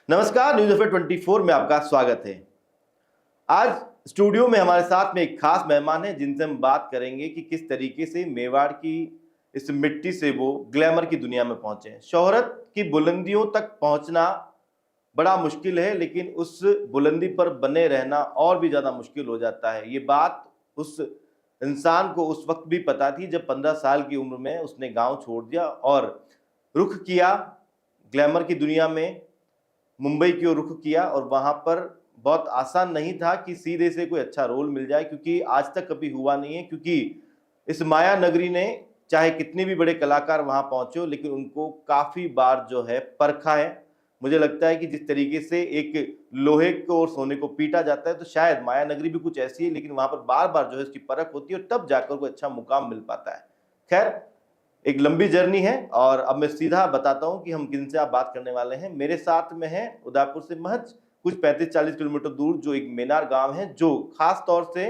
नमस्कार, news FM 24 में आपका स्वागत है। आज स्टूडियो में हमारे साथ में एक खास मेहमान है जिनसे हम बात करेंगे कि किस तरीके से मेवाड़ की इस मिट्टी से वो ग्लैमर की दुनिया में पहुंचे हैं। शोहरत की बुलंदियों तक पहुंचना बड़ा मुश्किल है, लेकिन उस बुलंदी पर बने रहना और भी ज्यादा मुश्किल हो जाता है। ये बात उस इंसान को उस वक्त भी पता थी जब 15 साल की उम्र में उसने गांव छोड़ दिया और रुख किया ग्लैमर की दुनिया में, मुंबई की ओर रुख किया। और वहां पर बहुत आसान नहीं था कि सीधे से कोई अच्छा रोल मिल जाए, क्योंकि आज तक कभी हुआ नहीं है। क्योंकि इस माया नगरी ने चाहे कितने भी बड़े कलाकार वहां पहुंचे हो, लेकिन उनको काफी बार जो है परखा है। मुझे लगता है कि जिस तरीके से एक लोहे को और सोने को पीटा जाता है, तो शायद माया नगरी भी कुछ ऐसी है, लेकिन वहां पर बार बार जो है उसकी परख होती है और तब जाकर कोई अच्छा मुकाम मिल पाता है। खैर, एक लंबी जर्नी है और अब मैं सीधा बताता हूं कि हम किन से आप बात करने वाले हैं। मेरे साथ में है उदयपुर से महज कुछ 35-40 किलोमीटर दूर जो एक मेनार गांव है, जो खास तौर से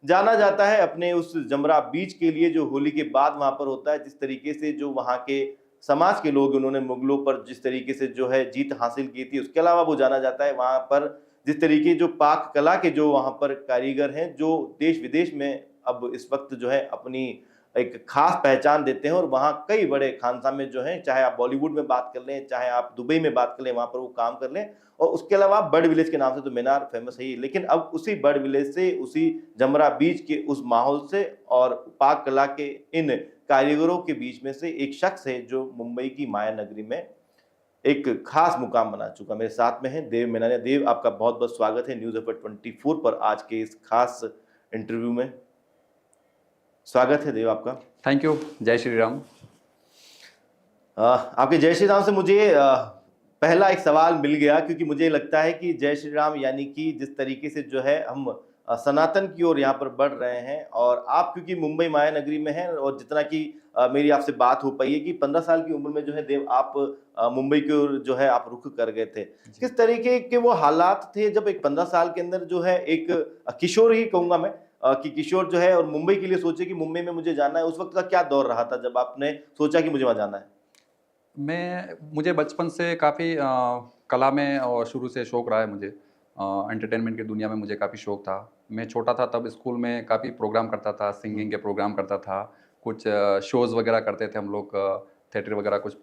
जाना जाता है अपने उस जमरा बीच के लिए, जो होली के बाद वहां पर होता है। जिस तरीके से जो वहां के समाज के लोग, उन्होंने मुगलों पर जिस तरीके से जो है जीत हासिल की थी, उसके अलावा वो जाना जाता है वहां पर जिस तरीके जो पाक कला के जो वहां पर कारीगर हैं, जो देश विदेश में अब इस वक्त जो है अपनी एक खास पहचान देते हैं। और वहाँ कई बड़े खानसामे जो हैं, चाहे आप बॉलीवुड में बात कर लें, चाहे आप दुबई में बात कर लें, वहाँ पर वो काम कर लें। और उसके अलावा बर्ड विलेज के नाम से तो मीनार फेमस है ही, लेकिन अब उसी बर्ड विलेज से, उसी जमरा बीच के उस माहौल से और पाक कला के इन कारीगरों के बीच में से एक शख्स है जो मुंबई की माया नगरी में एक खास मुकाम बना चुका। मेरे साथ में है देव मेनानिया। देव, आपका बहुत बहुत स्वागत है न्यूज़ एफएम 24 पर आज के इस खास इंटरव्यू में। स्वागत है देव आपका। Thank you. जय श्री राम। आपके जय श्री राम से मुझे पहला एक सवाल मिल गया, क्योंकि मुझे लगता है कि जय श्री राम यानी कि जिस तरीके से जो है हम सनातन की ओर यहाँ पर बढ़ रहे हैं, और आप क्योंकि मुंबई माया नगरी में हैं, और जितना कि मेरी आपसे बात हो पाई है कि 15 साल की उम्र में जो है देव आप मुंबई की ओर जो है आप रुख कर गए थे। किस तरीके के वो हालात थे जब एक 15 साल के अंदर जो है एक किशोर ही कहूंगा मैं, कि किशोर जो है और मुंबई के लिए सोचे कि मुंबई में मुझे जाना है। उस वक्त का क्या दौर रहा था जब आपने सोचा कि मुझे वहां जाना है? मुझे बचपन से काफ़ी कला में और शुरू से शौक़ रहा है मुझे। एंटरटेनमेंट की दुनिया में मुझे काफ़ी शौक़ था। मैं छोटा था तब स्कूल में काफ़ी प्रोग्राम करता था, सिंगिंग के प्रोग्राम करता था, कुछ शोज़ वगैरह करते थे हम लोग, थिएटर वगैरह कुछ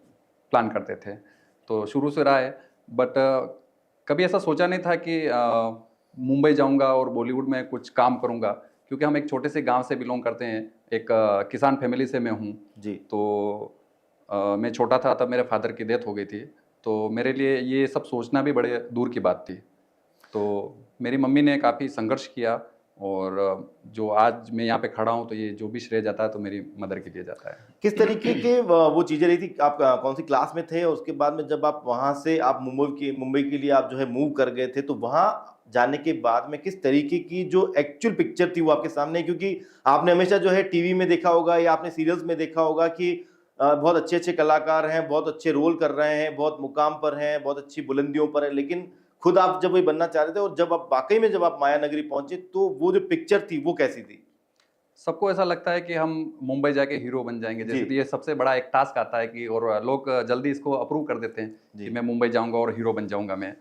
प्लान करते थे, तो शुरू से रहा है। बट कभी ऐसा सोचा नहीं था कि मुंबई जाऊंगा और बॉलीवुड में कुछ काम करूंगा, क्योंकि हम एक छोटे से गांव से बिलोंग करते हैं, एक किसान फैमिली से मैं हूं जी। तो मैं छोटा था तब मेरे फादर की डेथ हो गई थी, तो मेरे लिए ये सब सोचना भी बड़े दूर की बात थी। तो मेरी मम्मी ने काफ़ी संघर्ष किया, और जो आज मैं यहाँ पे खड़ा हूँ तो ये जो भी श्रेय जाता है तो मेरी मदर के लिए जाता है। किस तरीके के वो चीजें रही थी? आप कौन सी क्लास में थे, और उसके बाद में जब आप वहां से आप मुंबई के लिए आप जो है मूव कर गए थे, तो वहां जाने के बाद में किस तरीके की जो एक्चुअल पिक्चर थी वो आपके सामने है? क्योंकि आपने हमेशा जो है टीवी में देखा होगा या आपने सीरियल्स में देखा होगा कि बहुत अच्छे अच्छे कलाकार हैं, बहुत अच्छे रोल कर रहे हैं, बहुत मुकाम पर हैं, बहुत अच्छी बुलंदियों पर है, लेकिन खुद आप जब वही बनना चाह रहे थे, और जब आप वाकई में जब आप माया नगरी पहुंचे, तो वो जो पिक्चर थी वो कैसी थी? सबको ऐसा लगता है कि हम मुंबई जाके हीरो बन जाएंगे, जी। जैसे कि ये सबसे बड़ा एक टास्क आता है कि, और लोग जल्दी इसको अप्रूव कर देते हैं जी। कि मैं मुंबई जाऊंगा और हीरो बन जाऊंगा मैं।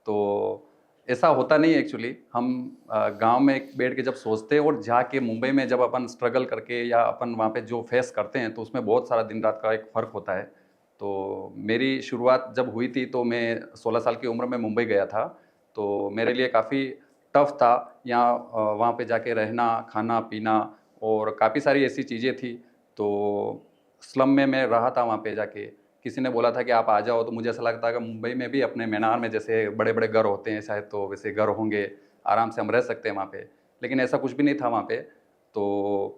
तो ऐसा होता नहीं एक्चुअली। हम गांव में बैठ के जब सोचते हैं और जाके मुंबई में जब अपन स्ट्रगल करके या अपन वहाँ पे जो फेस करते हैं, तो उसमें बहुत सारा दिन रात का एक फ़र्क होता है। तो मेरी शुरुआत जब हुई थी तो मैं 16 साल की उम्र में मुंबई गया था, तो मेरे लिए काफ़ी टफ था यहाँ वहाँ पे जाके रहना, खाना पीना, और काफ़ी सारी ऐसी चीज़ें थी। तो स्लम में मैं रहा था वहाँ पे जाके। किसी ने बोला था कि आप आ जाओ, तो मुझे ऐसा लगता है कि मुंबई में भी अपने मीनार में जैसे बड़े बड़े घर होते हैं शायद, तो वैसे घर होंगे, आराम से हम रह सकते हैं वहाँ पे, लेकिन ऐसा कुछ भी नहीं था वहाँ पे। तो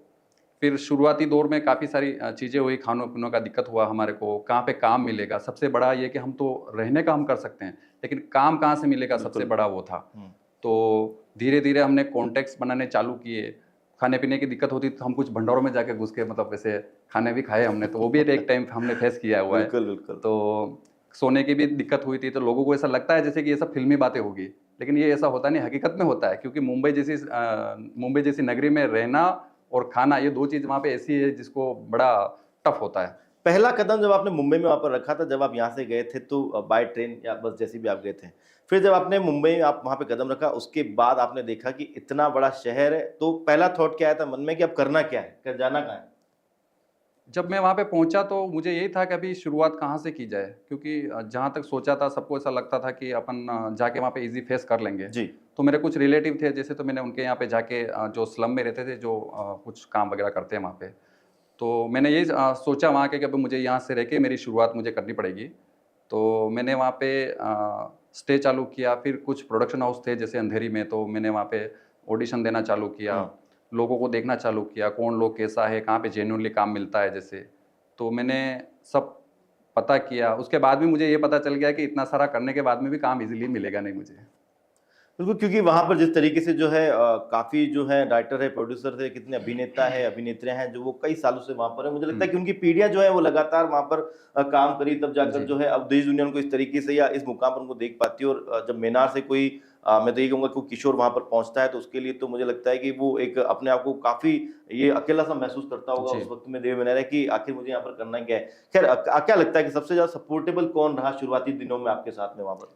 फिर शुरुआती दौर में काफ़ी सारी चीज़ें हुई, खानों पीनों का दिक्कत हुआ हमारे को, कहाँ पे काम मिलेगा। सबसे बड़ा ये कि हम तो रहने का हम कर सकते हैं, लेकिन काम कहाँ से मिलेगा, सबसे बड़ा वो था। तो धीरे धीरे हमने कॉन्टेक्ट्स बनाने चालू किए। खाने पीने की दिक्कत होती तो हम कुछ भंडारों में जाके घुस के, मतलब वैसे खाने भी खाए हमने, तो वो भी एक टाइम हमने फेस किया हुआ है। बिल्कुल बिल्कुल। तो सोने की भी दिक्कत हुई थी, तो लोगों को ऐसा लगता है जैसे कि ये सब फिल्मी बातें होगी, लेकिन ये ऐसा होता नहीं, हकीकत में होता है। क्योंकि मुंबई जैसी नगरी में रहना और खाना, ये दो चीज़ वहाँ पे ऐसी है जिसको बड़ा टफ होता है। पहला कदम जब आपने मुंबई में वहाँ पर रखा था, जब आप यहाँ से गए थे तो बाय ट्रेन या बस जैसे भी आप गए थे, फिर जब आपने मुंबई में आप वहाँ पे कदम रखा, उसके बाद आपने देखा कि इतना बड़ा शहर है, तो पहला थॉट क्या आया था मन में कि अब करना क्या है? जाना कहाँ है? जब मैं वहाँ पे पहुँचा तो मुझे यही था कि अभी शुरुआत कहाँ से की जाए, क्योंकि जहाँ तक सोचा था सबको ऐसा लगता था कि अपन जाके वहाँ पे ईज़ी फेस कर लेंगे। जी। तो मेरे कुछ रिलेटिव थे जैसे, तो मैंने उनके यहाँ पे जाके जो स्लम में रहते थे, जो कुछ काम वगैरह करते हैं वहाँ पे, तो मैंने यही सोचा वहाँ के कि अब मुझे यहाँ से रह के मेरी शुरुआत मुझे करनी पड़ेगी। तो मैंने वहाँ पे स्टे चालू किया, फिर कुछ प्रोडक्शन हाउस थे जैसे अंधेरी में, तो मैंने वहाँ पे ऑडिशन देना चालू किया, हुँ। लोगों को देखना चालू किया, कौन लोग कैसा है, कहाँ पे जेन्युइनली काम मिलता है जैसे। तो मैंने सब पता किया, उसके बाद भी मुझे ये पता चल गया कि इतना सारा करने के बाद में भी काम ईज़िली मिलेगा नहीं मुझे। बिल्कुल, क्योंकि वहाँ पर जिस तरीके से जो है काफ़ी जो है राइटर है, प्रोड्यूसर है, कितने अभिनेता है, अभिनेत्रियाँ हैं, जो वो कई सालों से वहाँ पर है। मुझे लगता है हुँ, कि उनकी पीढ़ियाँ जो है वो लगातार वहाँ पर काम करी, तब जाकर जी, जो है अब देश दुनिया उनको इस तरीके से या इस मुकाम पर उनको देख पाती है। और जब मैनार से कोई मैं तो ये कहूँगा कोई किशोर वहाँ पर पहुँचता है, तो उसके लिए तो मुझे लगता है कि वो एक अपने आप को काफ़ी ये अकेला-सा महसूस करता होगा जी। उस वक़्त में देव मैनार है कि आखिर मुझे यहाँ पर करना क्या है। ख़ैर क्या लगता है कि सबसे ज़्यादा सपोर्टेबल कौन रहा शुरुआती दिनों में आपके साथ में वहाँ पर?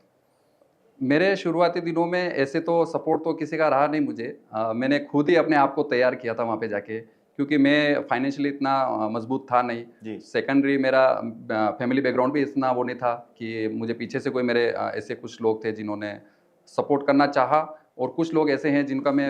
मेरे शुरुआती दिनों में ऐसे तो सपोर्ट तो किसी का रहा नहीं मुझे। मैंने खुद ही अपने आप को तैयार किया था वहाँ पे जाके, क्योंकि मैं फाइनेंशियली इतना मजबूत था नहीं। जी। सेकेंडरी मेरा फैमिली बैकग्राउंड भी इतना वो नहीं था कि मुझे पीछे से कोई मेरे ऐसे कुछ लोग थे जिन्होंने सपोर्ट करना चाहा, और कुछ लोग ऐसे हैं जिनका मैं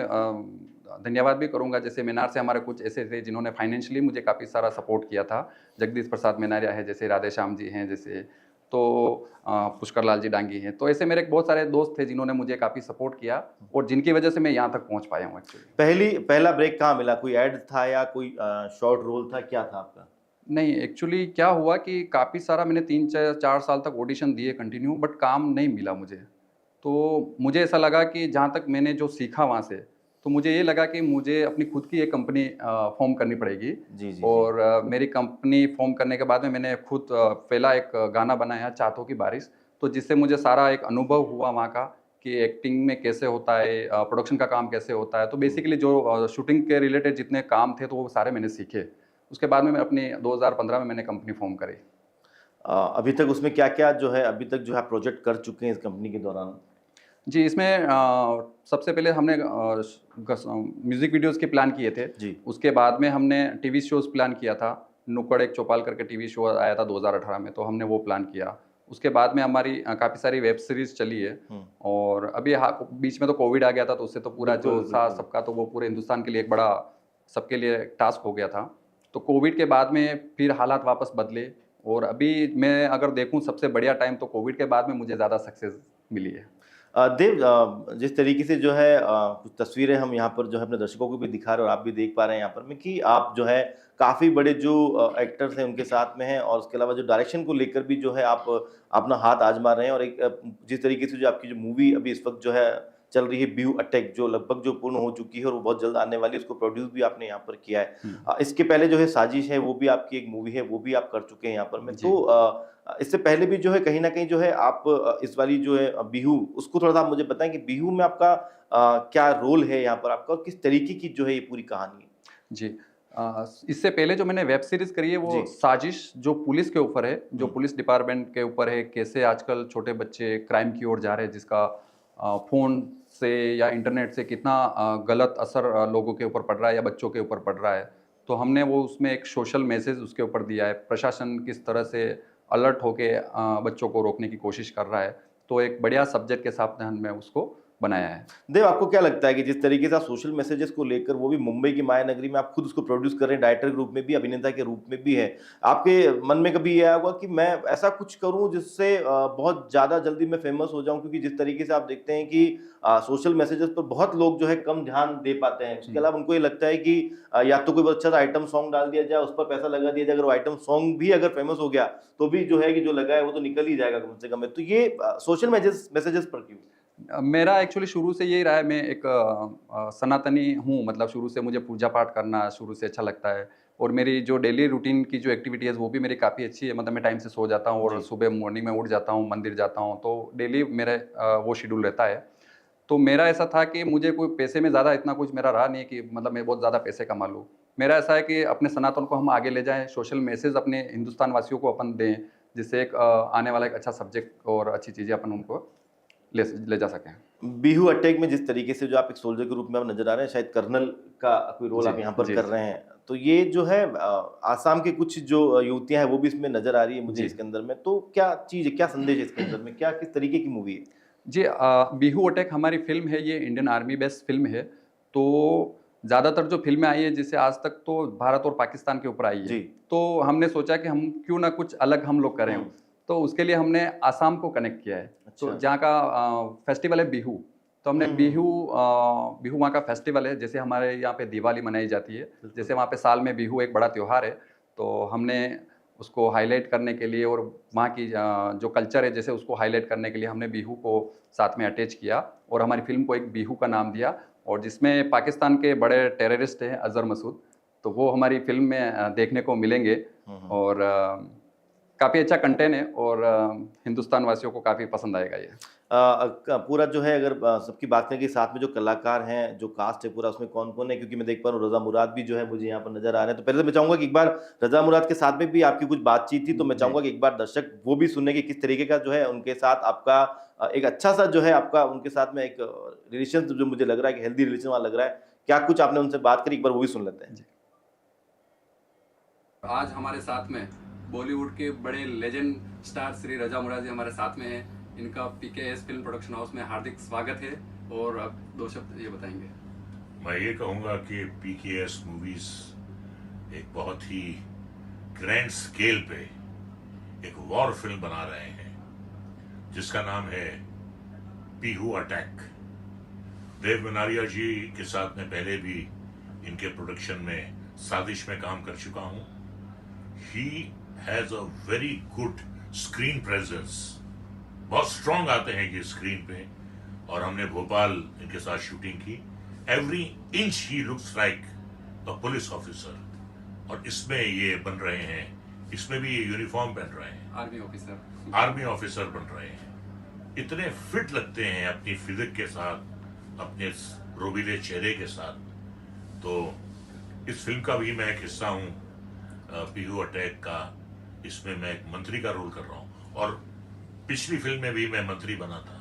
धन्यवाद भी करूँगा। जैसे मैनार से हमारे कुछ ऐसे थे जिन्होंने फाइनेंशियली मुझे काफ़ी सारा सपोर्ट किया था। जगदीश प्रसाद मैनारिया है जैसे, राधेश्याम जी हैं जैसे, तो पुष्कर लाल जी डांगी हैं। तो ऐसे मेरे बहुत सारे दोस्त थे जिन्होंने मुझे काफ़ी सपोर्ट किया, और जिनकी वजह से मैं यहाँ तक पहुँच पाया हूँ एक्चुअली। पहला ब्रेक कहाँ मिला? कोई ऐड था या कोई शॉर्ट रोल था, क्या था आपका? नहीं, एक्चुअली क्या हुआ कि काफ़ी सारा मैंने 3 च 4 साल तक ऑडिशन दिए कंटिन्यू, बट काम नहीं मिला मुझे। तो मुझे ऐसा लगा कि जहाँ तक मैंने जो सीखा वहाँ से, तो मुझे ये लगा कि मुझे अपनी खुद की एक कंपनी फ़ॉर्म करनी पड़ेगी। जी, जी, जी। और मेरी कंपनी फ़ॉर्म करने के बाद में मैंने खुद पहला एक गाना बनाया, चाहतों की बारिश। तो जिससे मुझे सारा एक अनुभव हुआ वहाँ का कि एक्टिंग में कैसे होता है, प्रोडक्शन का काम कैसे होता है। तो हुँ। बेसिकली जो शूटिंग के रिलेटेड जितने काम थे, तो वो सारे मैंने सीखे। उसके बाद में मैं अपनी 2015 में मैंने कंपनी फ़ॉर्म करी। अभी तक उसमें क्या-क्या जो है अभी तक जो है आप प्रोजेक्ट कर चुके हैं इस कंपनी के दौरान? जी, इसमें सबसे पहले हमने म्यूज़िक वीडियोज़ के प्लान किए थे। जी। उसके बाद में हमने टीवी शोज़ प्लान किया था। नुक्कड़ एक चौपाल करके टीवी शो आया था 2018 में, तो हमने वो प्लान किया। उसके बाद में हमारी काफ़ी सारी वेब सीरीज़ चली है। हुँ। और अभी बीच में तो कोविड आ गया था, तो उससे तो पूरा जो बिल्कुल, था बिल्कुल। सबका, तो वो पूरे हिंदुस्तान के लिए एक बड़ा, सबके लिए टास्क हो गया था। तो कोविड के बाद में फिर हालात वापस बदले, और अभी मैं अगर देखूँ सबसे बढ़िया टाइम तो कोविड के बाद में मुझे ज़्यादा सक्सेस मिली है। देव, जिस तरीके से जो है कुछ तस्वीरें हम यहाँ पर जो है अपने दर्शकों को भी दिखा रहे हैं और आप भी देख पा रहे हैं यहाँ पर में कि आप जो है काफ़ी बड़े जो एक्टर्स हैं उनके साथ में हैं और उसके अलावा जो डायरेक्शन को लेकर भी जो है आप अपना हाथ आज़मा रहे हैं और एक जिस तरीके से जो आपकी जो मूवी अभी इस वक़्त जो है चल रही है व्यू अटैक, जो लगभग जो पूर्ण हो चुकी है और वो बहुत जल्द आने वाली है, उसको प्रोड्यूस भी आपने यहाँ पर किया है। हुँ। इसके पहले जो है साजिश है वो भी आपकी एक मूवी है, वो भी आप कर चुके हैं यहाँ पर में। जी। तो इससे पहले भी जो है कहीं न कहीं जो है आप इस वाली जो है बिहू, उसको थोड़ा-सा आप मुझे बताएँ कि बिहू में आपका क्या रोल है यहाँ पर आपका और किस तरीके की जो है ये पूरी कहानी है? जी। इससे पहले जो मैंने वेब सीरीज़ करी है जी। वो साजिश, जो पुलिस के ऊपर है, जो हुँ। पुलिस डिपार्टमेंट के ऊपर है, कैसे आजकल छोटे बच्चे क्राइम की ओर जा रहे हैं, जिसका फ़ोन से या इंटरनेट से कितना गलत असर लोगों के ऊपर पड़ रहा है या बच्चों के ऊपर पड़ रहा है। तो हमने वो उसमें एक सोशल मैसेज उसके ऊपर दिया है, प्रशासन किस तरह से अलर्ट होके बच्चों को रोकने की कोशिश कर रहा है। तो एक बढ़िया सब्जेक्ट के साथ हमने उसको बनाया है। देव, आपको क्या लगता है कि जिस तरीके से आप सोशल मैसेजेस को लेकर वो भी मुंबई की माया नगरी में आप खुद उसको प्रोड्यूस कर रहे हैं, डायरेक्टर के रूप में भी, अभिनेता के रूप में भी है। आपके मन में कभी ये आया होगा कि मैं ऐसा कुछ करूँ जिससे बहुत ज़्यादा जल्दी मैं फेमस हो जाऊँ? क्योंकि जिस तरीके से आप देखते हैं कि सोशल मैसेजेस पर बहुत लोग जो है कम ध्यान दे पाते हैं। उसके हुँ। अलावा उनको ये लगता है कि या तो कोई बहुत अच्छा सा आइटम सॉन्ग डाल दिया जाए, उस पर पैसा लगा दिया जाए। अगर वो आइटम सॉन्ग भी अगर फेमस हो गया, तो भी जो है कि जो लगा है वो तो निकल ही जाएगा कम से कम। तो ये सोशल मैसेजेस पर क्यों? मेरा एक्चुअली शुरू से यही रहा है, मैं एक सनातनी हूँ, मतलब शुरू से मुझे पूजा पाठ करना शुरू से अच्छा लगता है, और मेरी जो डेली रूटीन की जो एक्टिविटी है वो भी मेरी काफ़ी अच्छी है। मतलब मैं टाइम से सो जाता हूँ और जी। सुबह मॉर्निंग में उठ जाता हूँ, मंदिर जाता हूँ, तो डेली मेरे वो शेड्यूल रहता है। तो मेरा ऐसा था कि मुझे कोई पैसे में ज़्यादा इतना कुछ मेरा रहा नहीं कि मतलब मैं बहुत ज़्यादा पैसे कमा लूँ। मेरा ऐसा है कि अपने सनातन को हम आगे ले जाएं, सोशल मैसेज अपने हिंदुस्तान वासियों को अपन दें, जिससे एक आने वाला एक अच्छा सब्जेक्ट और अच्छी चीज़ें अपन उनको ले जा सकें। बिहू अटैक में जिस तरीके से जो आप एक सोल्जर के रूप में आप नजर आ रहे हैं, शायद कर्नल का कोई रोल जी, आप यहाँ पर जी, कर जी। रहे हैं, तो ये जो है आसाम के कुछ जो युवतियां हैं वो भी इसमें नजर आ रही है मुझे जी। इसके अंदर में, तो क्या चीज है, क्या संदेश है इसके अंदर में, क्या किस तरीके की मूवी है? जी, बिहू अटैक हमारी फ़िल्म है, ये इंडियन आर्मी बेस्ड फ़िल्म है। तो ज़्यादातर जो फ़िल्में आई हैं, जैसे आज तक तो भारत और पाकिस्तान के ऊपर आई है। जी। तो हमने सोचा कि हम क्यों ना कुछ अलग हम लोग करें। हम्म। तो उसके लिए हमने आसाम को कनेक्ट किया है। तो अच्छा। जहाँ का फेस्टिवल है बिहू, तो हमने बिहू हम्म। बिहू वहाँ का फेस्टिवल है, जैसे हमारे यहाँ पे दिवाली मनाई जाती है, बिल्कुल। जैसे वहाँ पे साल में बिहू एक बड़ा त्योहार है। तो हमने उसको हाईलाइट करने के लिए और वहाँ की जो कल्चर है जैसे उसको हाईलाइट करने के लिए हमने बिहू को साथ में अटैच किया और हमारी फ़िल्म को एक बिहू का नाम दिया, और जिसमें पाकिस्तान के बड़े टेररिस्ट हैं अज़हर मसूद, तो वो हमारी फ़िल्म में देखने को मिलेंगे। हम्म। और काफ़ी अच्छा कंटेंट है और हिंदुस्तान वासियों को काफ़ी पसंद आएगा ये। पूरा जो है अगर सबकी बात करें कि साथ में जो कलाकार हैं, जो कास्ट है पूरा, उसमें कौन-कौन है? क्योंकि मैं देख पा रहा हूँ रज़ा मुराद भी जो है मुझे यहाँ पर नज़र आ रहे हैं। तो पहले तो मैं चाहूँगा कि एक बार रज़ा मुराद के साथ में भी आपकी कुछ बातचीत थी, तो मैं जी। चाहूँगा कि एक बार दर्शक वो भी सुने कि किस तरीके का जो है उनके साथ आपका एक अच्छा-सा जो है आपका उनके साथ में एक रिलेशन जो मुझे लग रहा है कि हेल्दी रिलेशन वाला लग रहा है। क्या कुछ आपने उनसे बात करी? एक बार वो भी सुन लेते हैं। जी। आज हमारे साथ में बॉलीवुड के बड़े लेजेंड स्टार श्री रजा मुराद जी हमारे साथ में हैं। इनका पीकेएस फिल्म प्रोडक्शन हाउस में हार्दिक स्वागत है, और अब 2 शब्द ये बताएंगे। मैं ये कहूँगा कि पीकेएस मूवीज एक बहुत ही ग्रैंड स्केल पे एक वॉर फिल्म बना रहे हैं जिसका नाम है बिहू अटैक। देव मनारिया जी के साथ मैं पहले भी इनके प्रोडक्शन में साजिश में काम कर चुका हूँ। He has a very good screen presence, बहुत स्ट्रांग आते हैं ये स्क्रीन पे, और हमने भोपाल इनके साथ शूटिंग की। Every inch he looks like a police officer, और इसमें ये बन रहे हैं, इसमें भी ये यूनिफॉर्म पहन रहे हैं, आर्मी ऑफिसर बन रहे हैं। इतने फिट लगते हैं अपनी फिजिक के साथ, अपने रोबीले चेहरे के साथ। तो इस फिल्म का भी मैं एक हिस्सा हूँ, बिहू अटैक का। इसमें मैं एक मंत्री का रोल कर रहा हूँ, और पिछली फिल्म में भी मैं मंत्री बना था,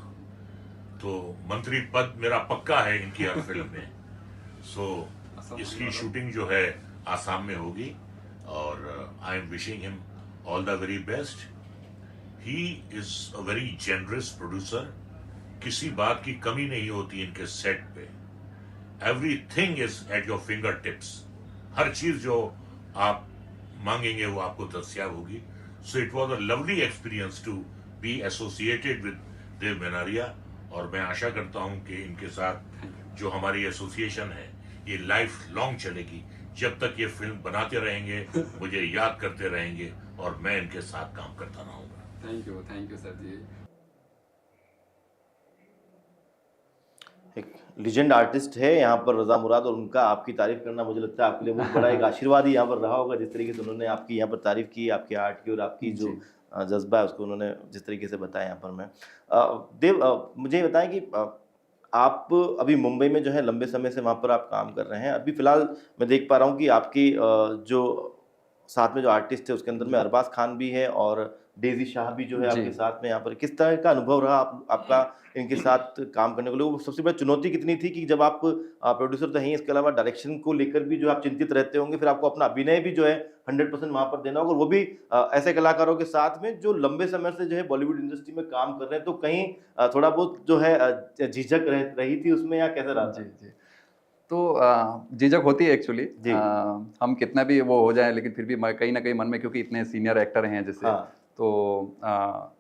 तो मंत्री पद मेरा पक्का है इनकी हर फिल्म में। सो इसकी शूटिंग जो है आसाम में होगी, और I am wishing him all the very best. He is a very generous producer, किसी बात की कमी नहीं होती इनके सेट पे। Everything is at your finger tips, हर चीज जो आप मांगेंगे वो आपको दस्तयाब होगी। So it was a lovely experience to be associated with Dev Menaria, और मैं आशा करता हूं कि इनके साथ जो हमारी एसोसिएशन है ये लाइफ लॉन्ग चलेगी। जब तक ये फिल्म बनाते रहेंगे, मुझे याद करते रहेंगे, और मैं इनके साथ काम करता रहूंगा। थैंक यू सर जी। एक लीजेंड आर्टिस्ट है यहाँ पर रज़ा मुराद, और उनका आपकी तारीफ करना मुझे लगता है आपके लिए बहुत बड़ा एक आशीर्वाद ही यहाँ पर रहा होगा। जिस तरीके से उन्होंने आपकी यहाँ पर तारीफ की, आपके आर्ट की, और आपकी जो जी। जज्बा है उसको उन्होंने जिस तरीके से बताया यहाँ पर। मैं देव, मुझे ये बताएं कि आप अभी मुंबई में जो है लंबे समय से वहाँ पर आप काम कर रहे हैं। अभी फिलहाल मैं देख पा रहा हूँ कि आपकी जो साथ में जो आर्टिस्ट है उसके अंदर में अरबाज खान भी है और डेजी शाह भी जो है जी। आपके साथ में यहाँ पर। किस तरह का अनुभव रहा आपका इनके साथ काम करने को लेकर? सबसे बड़ी चुनौती कितनी थी कि जब आप प्रोड्यूसर तो हैं, इसके अलावा डायरेक्शन को लेकर भी जो आप चिंतित रहते होंगे, फिर आपको अपना अभिनय भी जो है 100% वहाँ पर देना होगा, और वो भी ऐसे कलाकारों के साथ में जो लंबे समय से जो है बॉलीवुड इंडस्ट्री में काम कर रहे हैं, तो कहीं थोड़ा बहुत जो है झिझक रही थी उसमें, या कैसे रहा जी, था? जी। तो झिझक होती है एक्चुअली। जी। हम कितना भी वो हो जाए, लेकिन फिर भी कहीं ना कहीं मन में, क्योंकि इतने सीनियर एक्टर हैं जैसे, हाँ। तो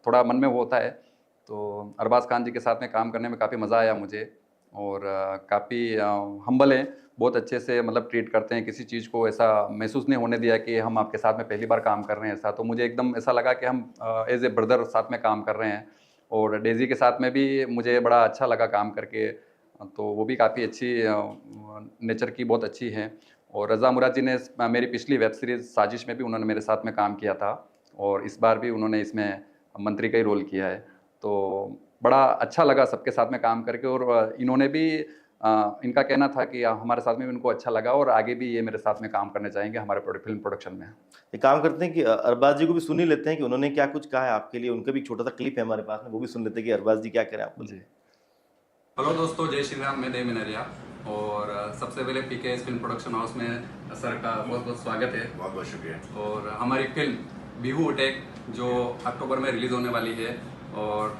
थोड़ा मन में वो होता है। तो अरबाज खान जी के साथ में काम करने में काफ़ी मज़ा आया मुझे, और काफ़ी हम्बल हैं, बहुत अच्छे से मतलब ट्रीट करते हैं, किसी चीज़ को ऐसा महसूस नहीं होने दिया कि हम आपके साथ में पहली बार काम कर रहे हैं ऐसा। तो मुझे एकदम ऐसा लगा कि हम एज ए ब्रदर साथ में काम कर रहे हैं। और डेज़ी के साथ में भी मुझे बड़ा अच्छा लगा काम करके, तो वो भी काफ़ी अच्छी नेचर की, बहुत अच्छी हैं। और रज़ा मुराद जी ने मेरी पिछली वेब सीरीज़ साजिश में भी उन्होंने मेरे साथ में काम किया था, और इस बार भी उन्होंने इसमें मंत्री का ही रोल किया है। तो बड़ा अच्छा लगा सबके साथ में काम करके, और इन्होंने भी इनका कहना था कि हमारे साथ में भी इनको अच्छा लगा और आगे भी ये मेरे साथ में काम करने चाहेंगे हमारे फिल्म प्रोडक्शन में। एक काम करते हैं कि अरबाज जी को भी सुन ही लेते हैं कि उन्होंने क्या कुछ कहा है आपके लिए। उनका भी एक छोटा सा क्लिप है हमारे पास में, वो भी सुन लेते हैं कि अरबाज जी क्या कह रहे हैं आपको। जी, हेलो दोस्तों, जय श्री राम। मैं देव मिनरिया और सबसे पहले पीकेएस फिल्म प्रोडक्शन हाउस में सर का बहुत बहुत स्वागत है। बहुत बहुत शुक्रिया। और हमारी फिल्म बिहू अटैक जो अक्टूबर में रिलीज होने वाली है, और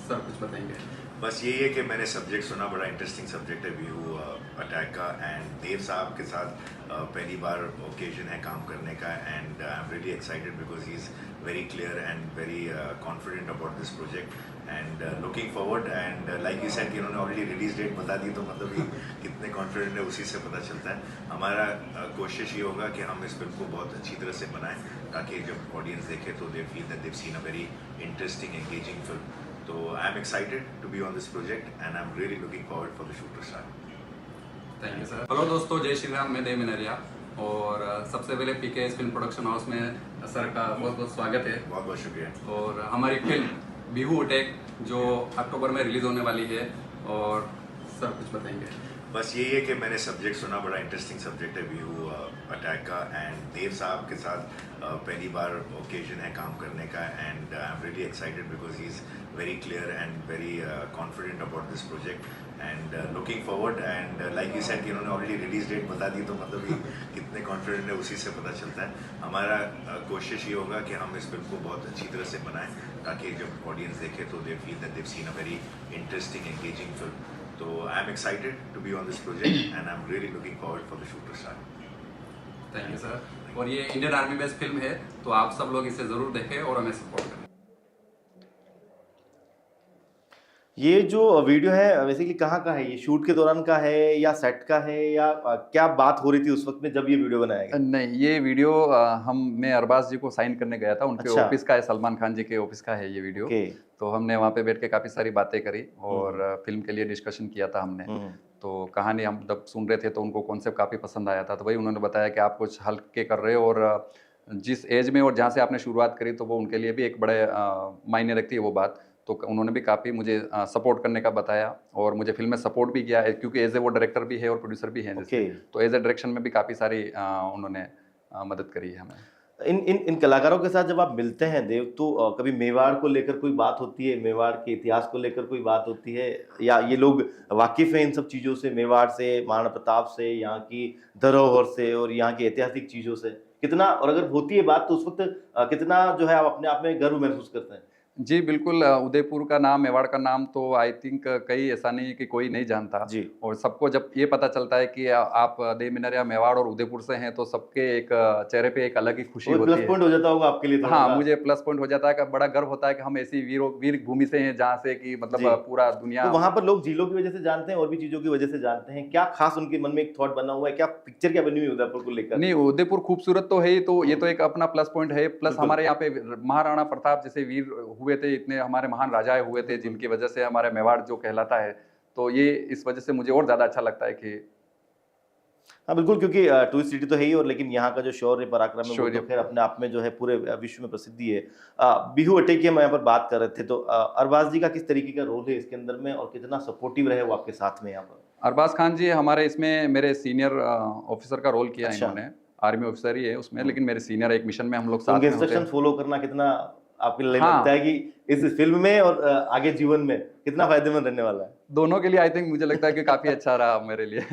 सर कुछ बताएंगे। बस यही है कि मैंने सब्जेक्ट सुना, बड़ा इंटरेस्टिंग सब्जेक्ट है व्यू अटैक का, एंड देव साहब के साथ पहली बार ओकेजन है काम करने का, and I am really excited because he is very clear and very confident about this project, and looking forward. And like you said कि इन्होंने ऑलरेडी रिलीज डेट बता दी, तो मतलब ये कितने कॉन्फिडेंट है उसी से पता चलता है। हमारा कोशिश ये होगा कि हम इस फिल्म को बहुत अच्छी तरह से बनाएं, ताकि जब ऑडियंस देखे तो they feel that they've seen a very interesting engaging film. So I'm excited to be on this project and I'm really looking forward for the shoot to start. Thank you sir. Hello दोस्तों, जय श्री राम। मैं देव मिनरिया और सबसे पहले PKS film production house में sir का बहुत बहुत स्वागत है। बहुत बहुत शुक्रिया। और हमारी फिल्म बिहू अटैक जो अक्टूबर में रिलीज होने वाली है, और सर कुछ बताएंगे। बस यही है कि मैंने सब्जेक्ट सुना, बड़ा इंटरेस्टिंग सब्जेक्ट है व्यू अटैक का, एंड देव साहब के साथ पहली बार ओकेजन है काम करने का, and I am really excited because he is very clear and very confident about this project, and looking forward. And like you said कि इन्होंने ऑलरेडी रिलीज डेट बता दी, तो मतलब ये कितने कॉन्फिडेंट है उसी से पता चलता है। हमारा कोशिश ये होगा कि हम इस फिल्म को बहुत अच्छी तरह से बनाएं, ताकि जब ऑडियंस देखे तो they feel that they've seen a very interesting engaging film. So I'm excited to be on this project and I'm really looking forward for the shoot to start. Thank you sir. और ये Indian army based film है, तो आप सब लोग इसे ज़रूर देखें और हमें सपोर्ट करें। ये जो वीडियो है बेसिकली कहाँ का है? ये शूट के दौरान का है या सेट का है, या क्या बात हो रही थी उस वक्त में जब ये वीडियो बनाया गया? नहीं, ये वीडियो मैं अरबाज जी को साइन करने गया था, उनके अच्छा। ऑफिस का है, सलमान खान जी के ऑफिस का है ये वीडियो। ओके। तो हमने वहाँ पे बैठ के काफ़ी सारी बातें करी और फिल्म के लिए डिस्कशन किया था हमने। तो कहानी हम जब सुन रहे थे तो उनको कॉन्सेप्ट काफ़ी पसंद आया था, तो वही उन्होंने बताया कि आप कुछ हल्के कर रहे हो, और जिस एज में और जहाँ से आपने शुरुआत करी तो वो उनके लिए भी एक बड़े मायने रखती है वो बात। तो उन्होंने भी काफ़ी मुझे सपोर्ट करने का बताया और मुझे फिल्म में सपोर्ट भी किया है, क्योंकि एज ए वो डायरेक्टर भी है और प्रोड्यूसर भी हैं ओके। तो एज ए डायरेक्शन में भी काफ़ी सारी उन्होंने मदद करी है हमें। इन कलाकारों के साथ जब आप मिलते हैं देव, तो कभी मेवाड़ को लेकर कोई बात होती है, मेवाड़ के इतिहास को लेकर कोई बात होती है, या ये लोग वाकिफ हैं इन सब चीज़ों से, मेवाड़ से, महाराणा प्रताप से, यहाँ की धरोहर से और यहाँ की ऐतिहासिक चीज़ों से कितना, और अगर होती है बात तो उस वक्त कितना जो है आप अपने आप में गर्व महसूस करते हैं? जी बिल्कुल, उदयपुर का नाम, मेवाड़ का नाम तो आई थिंक कहीं ऐसा नहीं है कि कोई नहीं जानता जी। और सबको जब ये पता चलता है कि आप देव मिनरिया मेवाड़ और उदयपुर से हैं तो सबके एक चेहरे पे एक अलग ही खुशी वो होती प्लस है। पॉइंट हो जाता होगा आपके लिए थोड़ा हाँ, सा। मुझे प्लस पॉइंट हो जाता है कि बड़ा गर्व होता है कि हम ऐसी वीर भूमि से हैं जहाँ से कि जी। मतलब पूरा दुनिया। तो वहां पर लोग झीलों की वजह से जानते हैं और भी चीजों की वजह से जानते हैं, क्या खास उनके मन में एक थॉट बना हुआ है, क्या पिक्चर क्या बनी हुई है उदयपुर को लेकर? नहीं, उदयपुर खूबसूरत तो है ही, तो ये तो एक अपना प्लस पॉइंट है। प्लस बिल्कुल। हमारे यहाँ पे महाराणा प्रताप जैसे वीर हुए थे, इतने हमारे महान राजाएं हुए थे जिनकी वजह से हमारे मेवाड़ जो कहलाता है, तो ये इस वजह से मुझे और ज्यादा अच्छा लगता है कि हाँ बिल्कुल, क्योंकि टूरिस्ट सिटी तो है ही, और लेकिन यहाँ का जो शौर्य पराक्रम है वो शौर्य। तो खैर अपने आप में जो है पूरे विश्व में प्रसिद्धि है। बिहू अटैक की हम यहाँ पर बात कर रहे थे, तो अरबाज जी का किस तरीके का रोल है इसके अंदर में और कितना सपोर्टिव रहे वो आपके साथ में यहाँ पर? अरबाज खान जी हमारे इसमें मेरे सीनियर ऑफिसर का रोल किया अच्छा। इन्होंने। आर्मी ऑफिसर ही है उसमें, लेकिन मेरे सीनियर एक मिशन में हम लोग तो साथ उनके में होते इंस्ट्रक्शन हैं। फॉलो करना कितना आपके लिए हाँ। लगता है कि इस फिल्म में और आगे जीवन में कितना फायदेमंद रहने वाला है? दोनों के लिए आई थिंक मुझे लगता है कि काफी अच्छा रहा मेरे लिए।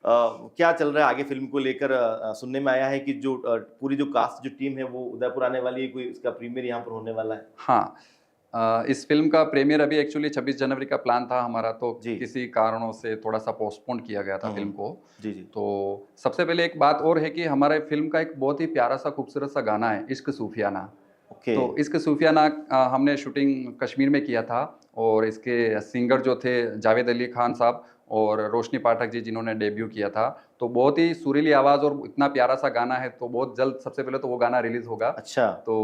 क्या चल रहा है आगे फिल्म को लेकर? सुनने में आया है कि जो पूरी जो कास्ट जो टीम है वो उदयपुर आने वाली है, कोई इसका प्रीमियर यहाँ पर होने वाला है। हाँ, इस फिल्म का प्रीमियर अभी एक्चुअली 26 जनवरी का प्लान था हमारा, तो जी। किसी कारणों से थोड़ा सा पोस्टपोन किया गया था फिल्म को। जी जी। तो सबसे पहले एक बात और है कि हमारे फिल्म का एक बहुत ही प्यारा सा खूबसूरत सा गाना है, इश्क सूफियाना। ओके। तो इश्क सूफियाना हमने शूटिंग कश्मीर में किया था और इसके सिंगर जो थे जावेद अली खान साहब और रोशनी पाठक जी जिन्होंने डेब्यू किया था। तो बहुत ही सुरीली आवाज़ और इतना प्यारा सा गाना है, तो बहुत जल्द सबसे पहले तो वो गाना रिलीज होगा। अच्छा। तो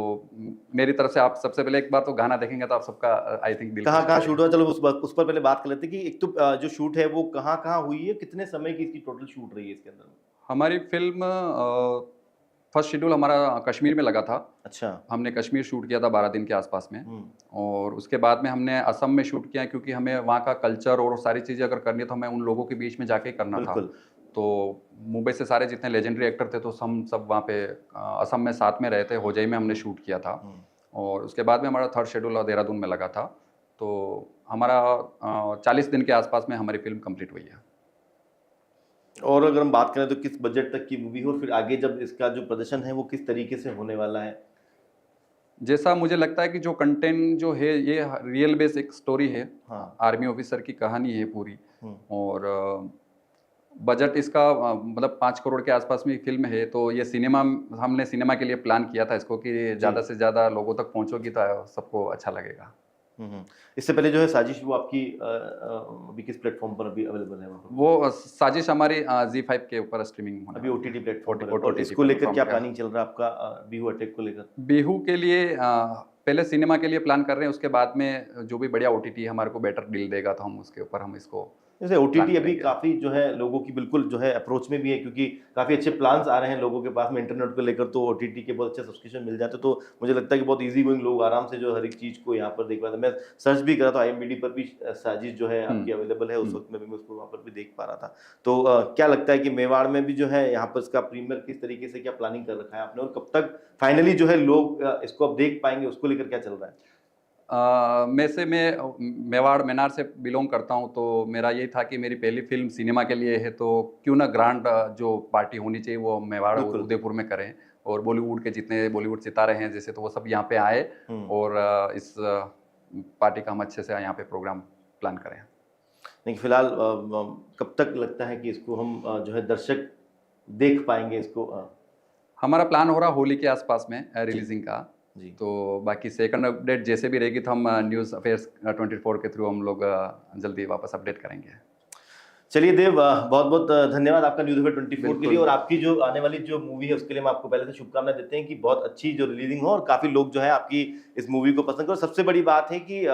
मेरी तरफ से आप सबसे पहले एक बार तो गाना देखेंगे तो आप सबका आई थिंक दिल कहाँ खुश कहाँ हो शूट हुआ, चलो उस पर पहले बात कर लेते हैं कि एक तो जो शूट है वो कहाँ कहाँ हुई है, कितने समय की इसकी टोटल शूट रही है इसके अंदर? हमारी फिल्म फर्स्ट शेड्यूल हमारा कश्मीर में लगा था। अच्छा। हमने कश्मीर शूट किया था 12 दिन के आसपास में, और उसके बाद में हमने असम में शूट किया, क्योंकि हमें वहाँ का कल्चर और सारी चीज़ें अगर करनी है तो हमें उन लोगों के बीच में जाके करना था। बिल्कुल। तो मुंबई से सारे जितने लेजेंडरी एक्टर थे तो हम सब वहाँ पे असम में साथ में रहे थे। होजाई में हमने शूट किया था, और उसके बाद में हमारा थर्ड शेड्यूल देहरादून में लगा था। तो हमारा 40 दिन के आसपास में हमारी फिल्म कंप्लीट हुई है। और अगर हम बात करें तो किस बजट तक की मूवी हो, फिर आगे जब इसका जो प्रदर्शन है वो किस तरीके से होने वाला है? जैसा मुझे लगता है कि जो कंटेंट जो है ये रियल बेस एक स्टोरी है। हाँ। आर्मी ऑफिसर की कहानी है पूरी, हम्म। और बजट इसका मतलब 5 करोड़ के आसपास में फिल्म है। तो ये हमने सिनेमा के लिए प्लान किया था इसको, कि ज़्यादा से ज़्यादा लोगों तक पहुंचोगी तो सबको अच्छा लगेगा। इससे पहले जो है साजिश, वो आपकी अभी किस प्लेटफॉर्म पर अभी अवेलेबल है? वो साजिश हमारी ZEE5 के ऊपर स्ट्रीमिंग होने अभी वाली है। OTT प्लेटफॉर्म पर है। OTT और इसको लेकर क्या प्लेटफॉर्म प्लानिंग चल रहा है आपका, बिहू अटैक को लेकर? बिहू के लिए पहले सिनेमा के लिए प्लान कर रहे हैं, उसके बाद में जो भी बढ़िया OTT हमारे को बेटर डील देगा तो हम उसके ऊपर हम इसको जैसे प्लान OTT अभी करेंगे। काफी जो है लोगों की बिल्कुल जो है अप्रोच में भी है, क्योंकि काफी अच्छे प्लान्स आ रहे हैं लोगों के पास में इंटरनेट को लेकर। तो OTT के बहुत अच्छे सब्सक्रिप्शन मिल जाते, तो मुझे लगता है कि बहुत इजी गोइंग, लोग आराम से जो हर एक चीज को यहाँ पर देख पाते। मैं सर्च भी करा था, IMDb पर भी साजिश जो है आपकी अवेलेबल है, उस वक्त में भी मैं उसको वहाँ पर भी देख पा रहा था। तो क्या लगता है कि मेवाड़ में भी जो है यहाँ पर इसका प्रीमियर किस तरीके से क्या प्लानिंग कर रखा है आपने, और कब तक फाइनली जो है लोग इसको अब देख पाएंगे, उसको लेकर क्या चल रहा है? मैं मेवाड़ मेनार से बिलोंग करता हूं, तो मेरा यही था कि मेरी पहली फिल्म सिनेमा के लिए है, तो क्यों ना ग्रांड जो पार्टी होनी चाहिए वो मेवाड़ और बिल्कुल। उदयपुर में करें, और बॉलीवुड के जितने बॉलीवुड सितारे हैं जैसे, तो वो सब यहाँ पे आए, और इस पार्टी का हम अच्छे से यहाँ पे प्रोग्राम प्लान करें। नहीं, फिलहाल कब तक लगता है कि इसको हम जो है दर्शक देख पाएंगे इसको? हमारा प्लान हो रहा होली के आसपास में रिलीजिंग का जी। तो बाकी सेकंड अपडेट जैसे भी रहेगी तो हम न्यूज़ अफेयर्स 24 के थ्रू हम लोग जल्दी वापस अपडेट करेंगे। चलिए देव, बहुत बहुत धन्यवाद आपका न्यूज़ अफेयर 24 के बिल्कुल। लिए, और आपकी जो आने वाली जो मूवी है उसके लिए हम आपको पहले से शुभकामनाएं देते हैं कि बहुत अच्छी जो रिलीजिंग हो और काफी लोग जो है आपकी इस मूवी को पसंद करो। सबसे बड़ी बात है कि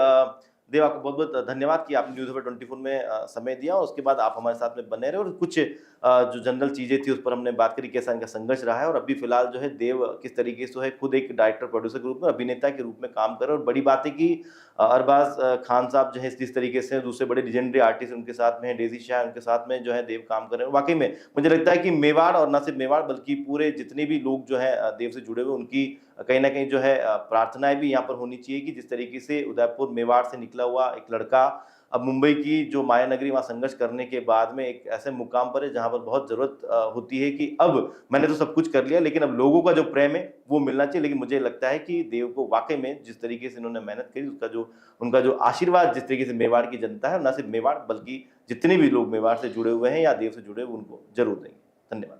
देव, आपको बहुत बहुत धन्यवाद कि आपने न्यूज़ अफेयर 24 में समय दिया, और उसके बाद आप हमारे साथ में बने रहे, और कुछ जो जनरल चीज़ें थी उस पर हमने बात करी, कैसा इनका संघर्ष रहा है, और अभी फिलहाल जो है देव किस तरीके से है खुद एक डायरेक्टर प्रोड्यूसर के रूप में, अभिनेता के रूप में काम कर रहे हैं। और बड़ी बात है कि अरबाज खान साहब जो है जिस तरीके से दूसरे बड़े लेजेंडरी आर्टिस्ट उनके साथ में, डेजी शाह उनके साथ में जो है देव काम कर रहे हैं। वाकई में मुझे लगता है कि मेवाड़, और न सिर्फ मेवाड़ बल्कि पूरे जितने भी लोग जो है देव से जुड़े हुए, उनकी कहीं ना कहीं जो है प्रार्थनाएं भी यहाँ पर होनी चाहिए कि जिस तरीके से उदयपुर मेवाड़ से निकला हुआ एक लड़का अब मुंबई की जो माया नगरी वहाँ संघर्ष करने के बाद में एक ऐसे मुकाम पर है जहाँ पर बहुत जरूरत होती है कि अब मैंने तो सब कुछ कर लिया, लेकिन अब लोगों का जो प्रेम है वो मिलना चाहिए। लेकिन मुझे लगता है कि देव को वाकई में जिस तरीके से इन्होंने मेहनत करी, उसका उनका जो आशीर्वाद जिस तरीके से मेवाड़ की जनता है, और न सिर्फ मेवाड़ बल्कि जितने भी लोग मेवाड़ से जुड़े हुए हैं या देव से जुड़े हुए, उनको जरूर देंगे। धन्यवाद।